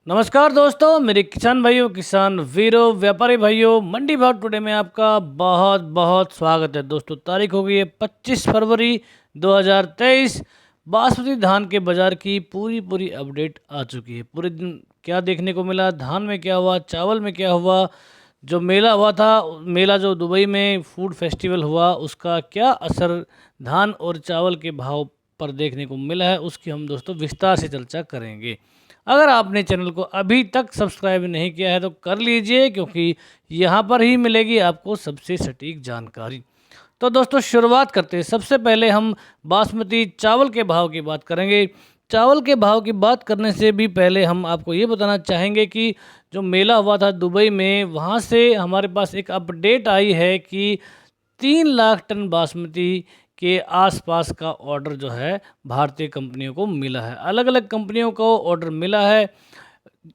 नमस्कार दोस्तों, मेरे किसान भाइयों, किसान वीरों, व्यापारी भाइयों, मंडी भाव टुडे में आपका बहुत बहुत स्वागत है। दोस्तों, तारीख हो गई है 25 फरवरी 2023। बासमती धान के बाज़ार की पूरी अपडेट आ चुकी है। पूरे दिन क्या देखने को मिला, धान में क्या हुआ, चावल में क्या हुआ, जो मेला हुआ था, मेला जो दुबई में फूड फेस्टिवल हुआ, उसका क्या असर धान और चावल के भाव पर देखने को मिला है, उसकी हम दोस्तों विस्तार से चर्चा करेंगे। अगर आपने चैनल को अभी तक सब्सक्राइब नहीं किया है तो कर लीजिए, क्योंकि यहाँ पर ही मिलेगी आपको सबसे सटीक जानकारी। तो दोस्तों, शुरुआत करते हैं। सबसे पहले हम बासमती चावल के भाव की बात करेंगे। चावल के भाव की बात करने से भी पहले हम आपको ये बताना चाहेंगे कि जो मेला हुआ था दुबई में, वहाँ से हमारे पास एक अपडेट आई है कि 3 लाख टन बासमती के आसपास का ऑर्डर जो है भारतीय कंपनियों को मिला है। अलग अलग कंपनियों को ऑर्डर मिला है।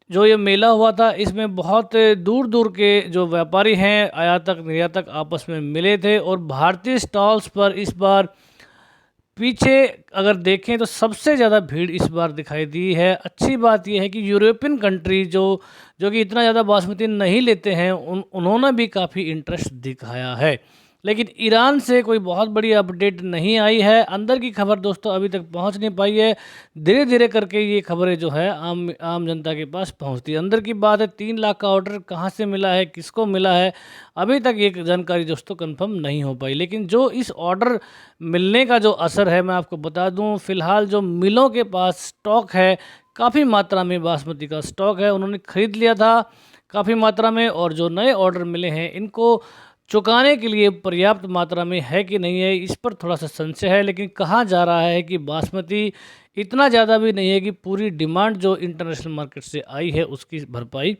जो ये मेला हुआ था, इसमें बहुत दूर दूर के जो व्यापारी हैं, आयातक निर्यातक आपस में मिले थे और भारतीय स्टॉल्स पर इस बार पीछे अगर देखें तो सबसे ज़्यादा भीड़ इस बार दिखाई दी है। अच्छी बात यह है कि यूरोपियन कंट्री जो जो कि इतना ज़्यादा बासमती नहीं लेते हैं, उन्होंने भी काफ़ी इंटरेस्ट दिखाया है। लेकिन ईरान से कोई बहुत बड़ी अपडेट नहीं आई है। अंदर की खबर दोस्तों अभी तक पहुंच नहीं पाई है। धीरे धीरे करके ये खबरें जो है आम आम जनता के पास पहुंचती है। अंदर की बात है, 3 लाख का ऑर्डर कहां से मिला है, किसको मिला है, अभी तक ये जानकारी दोस्तों कंफर्म नहीं हो पाई। लेकिन जो इस ऑर्डर मिलने का जो असर है, मैं आपको बता दूं, फिलहाल जो मिलों के पास स्टॉक है, काफ़ी मात्रा में बासमती का स्टॉक है, उन्होंने खरीद लिया था काफ़ी मात्रा में, और जो नए ऑर्डर मिले हैं इनको चुकाने के लिए पर्याप्त मात्रा में है कि नहीं है, इस पर थोड़ा सा संशय है। लेकिन कहा जा रहा है कि बासमती इतना ज़्यादा भी नहीं है कि पूरी डिमांड जो इंटरनेशनल मार्केट से आई है उसकी भरपाई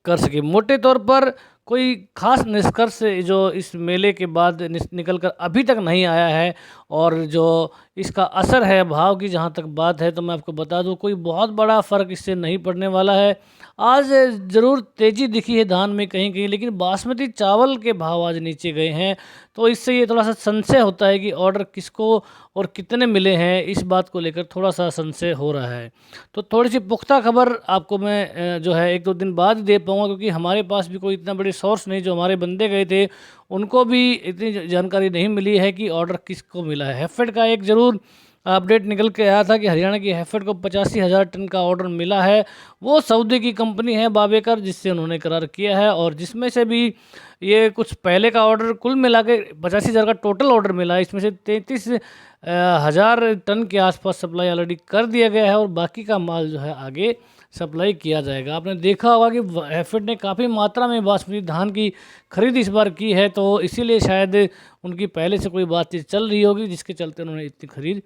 कर सके। मोटे तौर पर कोई खास निष्कर्ष जो इस मेले के बाद निकल कर अभी तक नहीं आया है, और जो इसका असर है भाव की जहाँ तक बात है, तो मैं आपको बता दूं कोई बहुत बड़ा फ़र्क इससे नहीं पड़ने वाला है। आज ज़रूर तेज़ी दिखी है धान में कहीं कहीं, लेकिन बासमती चावल के भाव आज नीचे गए हैं, तो इससे ये थोड़ा सा संशय होता है कि ऑर्डर किसको और कितने मिले हैं। इस बात को लेकर थोड़ा सा संशय हो रहा है। तो थोड़ी सी पुख्ता खबर आपको मैं जो है 1-2 दिन बाद ही दे पाऊँगा, क्योंकि हमारे पास भी कोई इतना बड़ी सोर्स नहीं। जो हमारे बंदे गए थे उनको भी इतनी जानकारी नहीं मिली है कि ऑर्डर किसको मिला है। हैफेड का एक ज़रूर अपडेट निकल के आया था कि हरियाणा की हैफेड को 85,000 टन का ऑर्डर मिला है। वो सऊदी की कंपनी है बाबेकर, जिससे उन्होंने करार किया है, और जिसमें से भी ये कुछ पहले का ऑर्डर कुल मिला के 85,000 का टोटल ऑर्डर मिला है। इसमें से 33,000 टन के आसपास सप्लाई ऑलरेडी कर दिया गया है, और बाकी का माल जो है आगे सप्लाई किया जाएगा। आपने देखा होगा कि हैफेड ने काफ़ी मात्रा में बासमती धान की खरीद इस बार की है, तो इसीलिए शायद उनकी पहले से कोई बातचीत चल रही होगी, जिसके चलते उन्होंने इतनी खरीद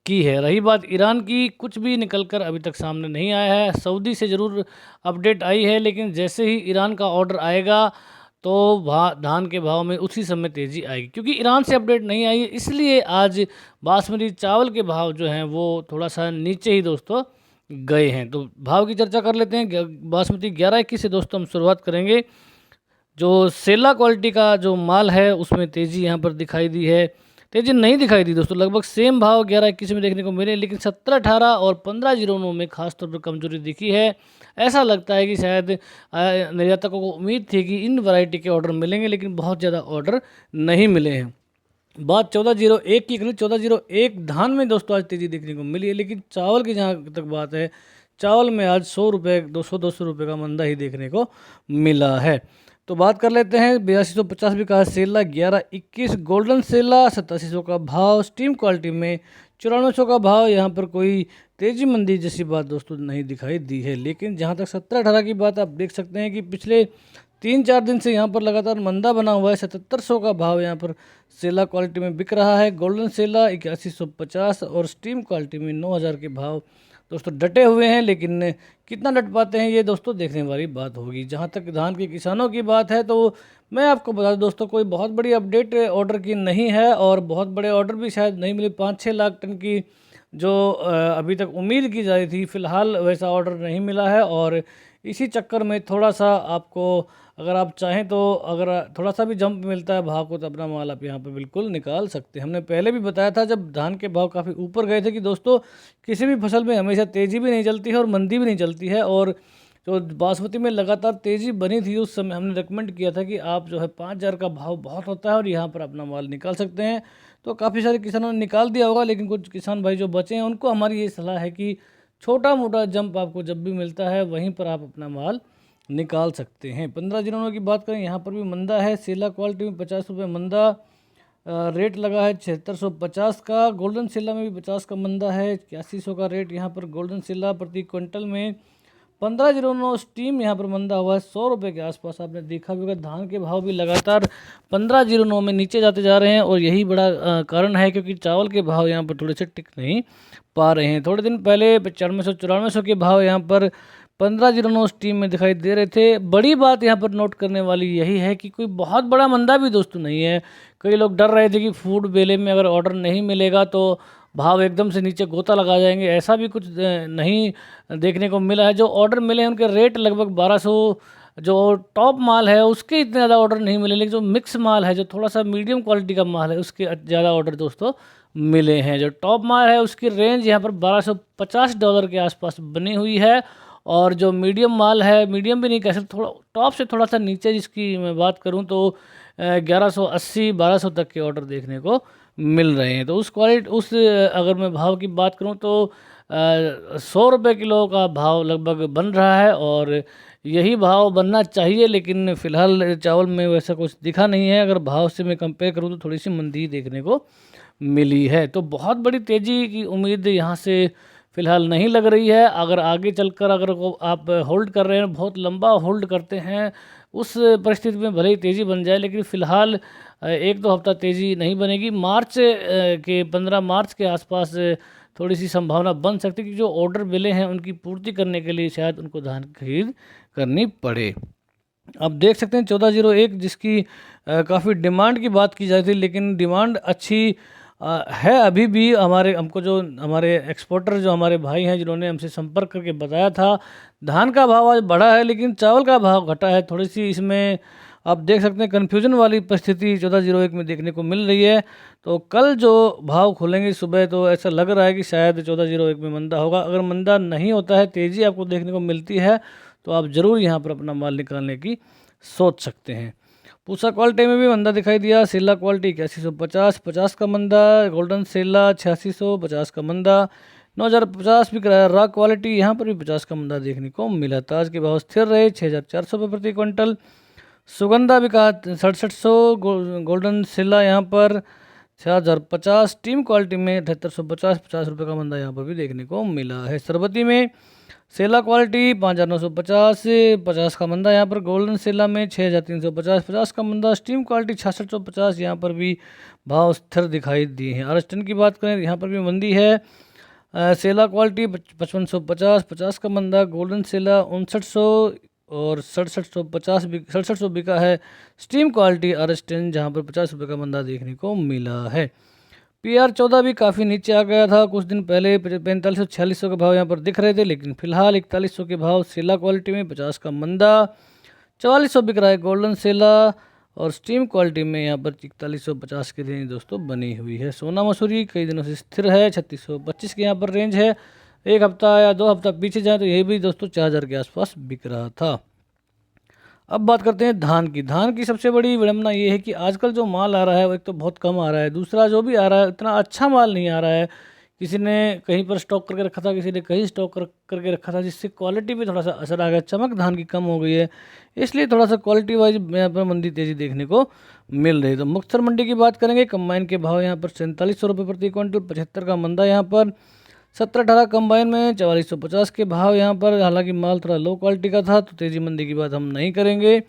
की है। रही बात ईरान की, कुछ भी निकलकर अभी तक सामने नहीं आया है। सऊदी से ज़रूर अपडेट आई है, लेकिन जैसे ही ईरान का ऑर्डर आएगा तो धान के भाव में उसी समय तेज़ी आएगी। क्योंकि ईरान से अपडेट नहीं आई है, इसलिए आज बासमती चावल के भाव जो हैं वो थोड़ा सा नीचे ही दोस्तों गए हैं। तो भाव की चर्चा कर लेते हैं। बासमती 11-21 से दोस्तों हम शुरुआत करेंगे। जो सेला क्वालिटी का जो माल है उसमें तेज़ी यहाँ पर दिखाई दी है। तेज़ी नहीं दिखाई दी दोस्तों, लगभग सेम भाव 11-21 में देखने को मिले, लेकिन 17-18 और 15-09 में खास तौर पर कमजोरी दिखी है। ऐसा लगता है कि शायद निर्यातकों को उम्मीद थी कि इन वैरायटी के ऑर्डर मिलेंगे, लेकिन बहुत ज़्यादा ऑर्डर नहीं मिले हैं। बात 1401 की करें, 1401 धान में दोस्तों आज तेज़ी देखने को मिली है, लेकिन चावल की जहाँ तक बात है, चावल में आज 100 रुपये, 200 रुपये का मंदा ही देखने को मिला है। तो बात कर लेते हैं 8250 भी कहा सेला, 11-21 गोल्डन सेला, 8700 का भाव। स्टीम क्वालिटी में 9400 का भाव। यहाँ पर कोई तेजी मंदी जैसी बात दोस्तों नहीं दिखाई दी है। लेकिन जहाँ तक 17-18 की बात, आप देख सकते हैं कि पिछले 3-4 दिन से यहाँ पर लगातार मंदा बना हुआ है। 7700 का भाव यहाँ पर सेला क्वालिटी में बिक रहा है। गोल्डन सेला 8150 और स्टीम क्वालिटी में 9000 के भाव दोस्तों डटे हुए हैं। लेकिन कितना डट पाते हैं ये दोस्तों देखने वाली बात होगी। जहाँ तक धान के किसानों की बात है, तो मैं आपको बता दूं दोस्तों, कोई बहुत बड़ी अपडेट ऑर्डर की नहीं है, और बहुत बड़े ऑर्डर भी शायद नहीं मिले। 5-6 लाख टन की जो अभी तक उम्मीद की जा रही थी, फिलहाल वैसा ऑर्डर नहीं मिला है। और इसी चक्कर में थोड़ा सा आपको, अगर आप चाहें तो, अगर थोड़ा सा भी जंप मिलता है भाव को, तो अपना माल आप यहाँ पे बिल्कुल निकाल सकते हैं। हमने पहले भी बताया था जब धान के भाव काफ़ी ऊपर गए थे कि दोस्तों किसी भी फसल में हमेशा तेज़ी भी नहीं चलती है और मंदी भी नहीं चलती है। और तो बासमती में लगातार तेज़ी बनी थी, उस समय हमने रेकमेंड किया था कि आप जो है 5,000 का भाव बहुत होता है और यहाँ पर अपना माल निकाल सकते हैं। तो काफ़ी सारे किसानों ने निकाल दिया होगा, लेकिन कुछ किसान भाई जो बचे हैं उनको हमारी ये सलाह है कि छोटा मोटा जंप आपको जब भी मिलता है वहीं पर आप अपना माल निकाल सकते हैं। 15 जिलों की बात करें, यहाँ पर भी मंदा है। सेला क्वालिटी में 50 रुपये मंदा रेट लगा है 7650 का। गोल्डन सिल्ला में भी 50 का मंदा है। 8100 का रेट यहाँ पर गोल्डन सिल्ला प्रति क्विंटल में। 1509 स्टीम यहाँ पर मंदा हुआ है 100 रुपये के आसपास। आपने देखा भी होगा धान के भाव भी लगातार 1509 में नीचे जाते जा रहे हैं और यही बड़ा कारण है, क्योंकि चावल के भाव यहाँ पर थोड़े से टिक नहीं पा रहे हैं। थोड़े दिन पहले 9500-9400 के भाव यहाँ पर 1509 स्टीम में दिखाई दे रहे थे। बड़ी बात यहाँ पर नोट करने वाली यही है कि कोई बहुत बड़ा मंदा भी दोस्तों नहीं है। कई लोग डर रहे थे कि फूड बेले में अगर ऑर्डर नहीं मिलेगा तो भाव एकदम से नीचे गोता लगा जाएंगे, ऐसा भी कुछ नहीं देखने को मिला है। जो ऑर्डर मिले हैं उनके रेट लगभग 1200, जो टॉप माल है उसके इतने ज़्यादा ऑर्डर नहीं मिले, लेकिन जो मिक्स माल है, जो थोड़ा सा मीडियम क्वालिटी का माल है, उसके ज़्यादा ऑर्डर दोस्तों मिले हैं। जो टॉप माल है उसकी रेंज यहाँ पर $1250 के आसपास बनी हुई है, और जो मीडियम माल है, मीडियम भी नहीं कह सकते, थोड़ा टॉप से थोड़ा सा नीचे जिसकी मैं बात करूँ तो 1180-1200 तक के ऑर्डर देखने को मिल रहे हैं। तो उस क्वालिटी अगर मैं भाव की बात करूं तो 100 रुपये किलो का भाव लगभग बन रहा है और यही भाव बनना चाहिए, लेकिन फ़िलहाल चावल में वैसा कुछ दिखा नहीं है। अगर भाव से मैं कंपेयर करूं तो थोड़ी सी मंदी देखने को मिली है। तो बहुत बड़ी तेज़ी की उम्मीद यहाँ से फ़िलहाल नहीं लग रही है। अगर आगे चलकर अगर आप होल्ड कर रहे हैं, बहुत लंबा होल्ड करते हैं, उस परिस्थिति में भले ही तेज़ी बन जाए, लेकिन फ़िलहाल 1-2 हफ्ता तेज़ी नहीं बनेगी। मार्च के 15 मार्च के आसपास थोड़ी सी संभावना बन सकती है कि जो ऑर्डर मिले हैं उनकी पूर्ति करने के लिए शायद उनको धान की खरीद करनी पड़े। आप देख सकते हैं 1401 जिसकी काफ़ी डिमांड की बात की जाती है, लेकिन डिमांड अच्छी है अभी भी। हमको जो हमारे एक्सपोर्टर जो हमारे भाई हैं जिन्होंने हमसे संपर्क करके बताया था, धान का भाव आज बढ़ा है लेकिन चावल का भाव घटा है। थोड़ी सी इसमें आप देख सकते हैं कन्फ्यूजन वाली परिस्थिति 1401 में देखने को मिल रही है। तो कल जो भाव खुलेंगे सुबह तो ऐसा लग रहा है कि शायद 1401 में मंदा होगा। अगर मंदा नहीं होता है, तेज़ी आपको देखने को मिलती है, तो आप ज़रूर यहाँ पर अपना माल निकालने की सोच सकते हैं। पूसा क्वालिटी में भी मंदा दिखाई दिया। सेला क्वालिटी 8150, 50 का मंदा। गोल्डन सेला 8600, 50 का मंदा। 9050 भी कराया। रॉ क्वालिटी यहाँ पर भी 50 का मंदा देखने को मिला। ताज के भाव स्थिर रहे 6400 रुपये प्रति क्विंटल। सुगंधा भी कहा 6700। गोल्डन सेला यहाँ पर 6050। टीम क्वालिटी में 7850, 50 रुपये का मंदा यहाँ पर भी देखने को मिला है। सरबती में सेला क्वालिटी 5950, 50 का मंदा यहाँ पर। गोल्डन सेला में 6350, 50 का मंदा। स्टीम क्वालिटी 6650, यहाँ पर भी भाव स्थिर दिखाई दिए हैं। आरस्टन की बात करें यहाँ पर भी मंदी है। सेला क्वालिटी 5550, 50 का मंदा। गोल्डन सेला 5900 और 6750 बिका है। स्टीम क्वालिटी आरस्टन जहाँ पर 50 रुपये का मंदा देखने को मिला है। PR14 भी काफ़ी नीचे आ गया था कुछ दिन पहले। 4500-4600 के भाव यहाँ पर दिख रहे थे, लेकिन फिलहाल 4100 के भाव सेला क्वालिटी में। 50 का मंदा। 4400 बिक रहा है गोल्डन सेला, और स्टीम क्वालिटी में यहाँ पर 4150 की रेंज दोस्तों बनी हुई है। सोना मसूरी कई दिनों से स्थिर है, 3625 की यहाँ पर रेंज है। एक हफ्ता या 2 हफ्ता पीछे जाए तो यही भी दोस्तों 4000 के आसपास बिक रहा था। अब बात करते हैं धान की। धान की सबसे बड़ी विडंबना ये है कि आजकल जो माल आ रहा है वो एक तो बहुत कम आ रहा है, दूसरा जो भी आ रहा है इतना अच्छा माल नहीं आ रहा है। किसी ने कहीं पर स्टॉक करके रखा था, किसी ने कहीं स्टॉक करके रखा था, जिससे क्वालिटी पे थोड़ा सा असर आ गया। चमक धान की कम हो गई है, इसलिए थोड़ा सा क्वालिटी वाइज यहाँ पर मंदी तेज़ी देखने को मिल रही है। तो मुक्तसर मंडी की बात करेंगे, कंबाइन के भाव यहाँ पर 4700 रुपये प्रति क्विंटल। 75 का मंदा यहाँ पर। 17-18 कंबाइन में 4450 के भाव यहाँ पर। हालांकि माल थोड़ा लो क्वालिटी का था, तो तेज़ी मंदी की बात हम नहीं करेंगे।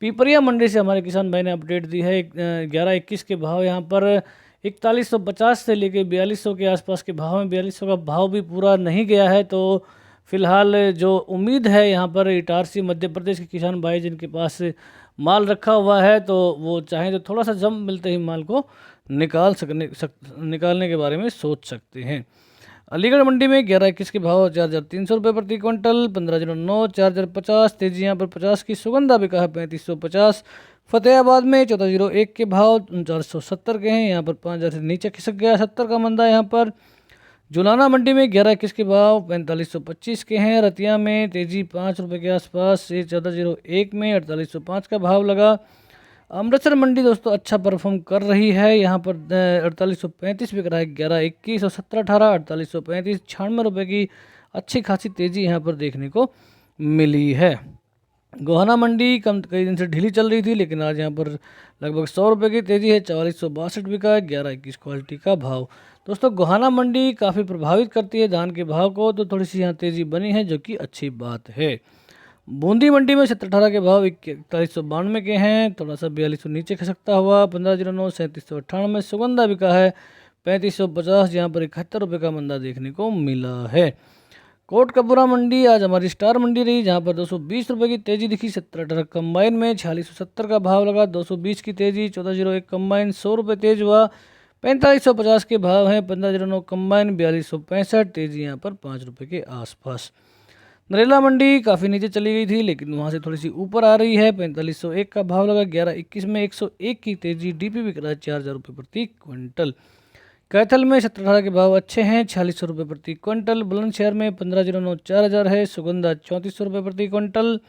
पिपरिया मंडी से हमारे किसान भाई ने अपडेट दी है। 11-21 के भाव यहाँ पर 4150 से लेके 4200 के आसपास के भाव में। 4200 का भाव भी पूरा नहीं गया है, तो फिलहाल जो उम्मीद है यहाँ पर इटारसी मध्य प्रदेश के किसान भाई जिनके पास माल रखा हुआ है, तो वो चाहें तो थोड़ा सा जम मिलते ही माल को निकालने के बारे में सोच सकते हैं। अलीगढ़ मंडी में 11-21 के भाव 4300 रुपये प्रति क्विंटल। 1509 4050, तेजी यहाँ पर 50 की। सुगंधा बिका है 3550। फतेहाबाद में 1401 के भाव 470 के हैं, यहाँ पर 5000 से नीचे खिसक गया। 70 का मंदा यहाँ पर। जुलाना मंडी में 11-21 के भाव 4525 के हैं। रतिया में तेजी 5 रुपये के आसपास से 1401 में 4805 का भाव लगा। अमृतसर मंडी दोस्तों अच्छा परफॉर्म कर रही है, यहाँ पर 4835 बिक रहा है। 11-21 और 17-18 4835 96 रुपये की अच्छी खासी तेज़ी यहाँ पर देखने को मिली है। गोहाना मंडी कई दिन से ढीली चल रही थी, लेकिन आज यहाँ पर लगभग 100 रुपये की तेज़ी है। 4462 बिका है। 11-21 क्वालिटी का भाव। दोस्तों गोहाना मंडी काफ़ी प्रभावित करती है धान के भाव को, तो थोड़ी सी यहाँ तेज़ी बनी है, जो कि अच्छी बात है। बूंदी मंडी में 17-18 के भाव 4192 के हैं, थोड़ा सा 4200 नीचे खसकता हुआ। 1509 3798 सुगंधा बिका है। 3550 यहाँ पर 71 रुपये का मंदा देखने को मिला है। कोटकपुरा मंडी आज हमारी स्टार मंडी रही, जहाँ पर 220 रुपये की तेज़ी दिखी। 17-18 कंबाइन में 4670 का भाव लगा। 220 की तेज़ी। 1401 कंबाइन 100 रुपये तेज हुआ। 4550 के भाव हैं। 1509 कंबाइन 4265 तेज़ी यहाँ पर 5 रुपये के आसपास। नरेला मंडी काफ़ी नीचे चली गई थी, लेकिन वहाँ से थोड़ी सी ऊपर आ रही है। 4501 का भाव लगा। 11-21 में 101 की तेज़ी। डीपी बिक रहा है 4000 रुपये प्रति क्विंटल। कैथल में 17-18 के भाव अच्छे हैं। 4600 रुपये प्रति क्विंटल। बुलंदशहर में 1509 4000 है। सुगंधा 3400 रुपये प्रति क्विंटल।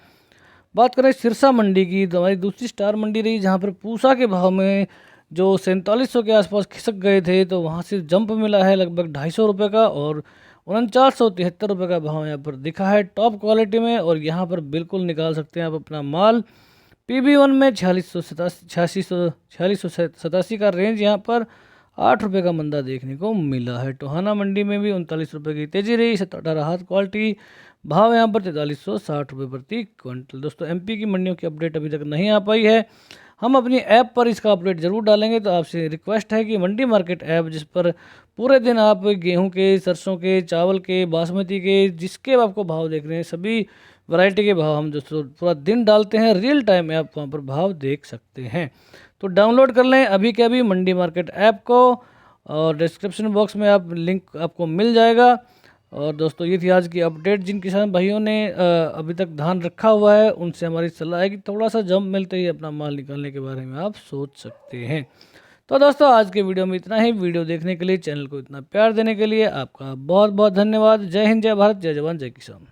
बात करें सिरसा मंडी की, तो हमारी दूसरी स्टार मंडी रही, जहाँ पर पूसा के भाव में जो 4700 के आसपास खिसक गए थे, तो वहाँ से जंप मिला है लगभग 250 रुपये का, और 4973 रुपये का भाव यहाँ पर दिखा है टॉप क्वालिटी में। और यहाँ पर बिल्कुल निकाल सकते हैं आप अपना माल। PB1 में 4687 का रेंज यहाँ पर 8 रुपये का मंदा देखने को मिला है। टोहाना मंडी में भी 39 रुपये की तेज़ी रही। 17-18 हाथ क्वालिटी भाव यहाँ पर 4360 रुपये प्रति क्विंटल। दोस्तों MP की मंडियों की अपडेट अभी तक नहीं आ पाई है, हम अपनी ऐप पर इसका अपडेट जरूर डालेंगे। तो आपसे रिक्वेस्ट है कि मंडी मार्केट ऐप, जिस पर पूरे दिन आप गेहूं के, सरसों के, चावल के, बासमती के, जिसके आपको भाव देख रहे हैं, सभी वैरायटी के भाव हम दोस्तों पूरा दिन डालते हैं। रियल टाइम में आप वहाँ पर भाव देख सकते हैं। तो डाउनलोड कर लें अभी के अभी मंडी मार्केट ऐप को, और डिस्क्रिप्शन बॉक्स में आप लिंक आपको मिल जाएगा। और दोस्तों ये थी आज की अपडेट। जिन किसान भाइयों ने अभी तक धान रखा हुआ है, उनसे हमारी सलाह है कि थोड़ा सा जंप मिलते ही अपना माल निकालने के बारे में आप सोच सकते हैं। तो दोस्तों आज के वीडियो में इतना ही। वीडियो देखने के लिए, चैनल को इतना प्यार देने के लिए आपका बहुत बहुत धन्यवाद। जय हिंद, जय भारत, जय जवान, जय किसान।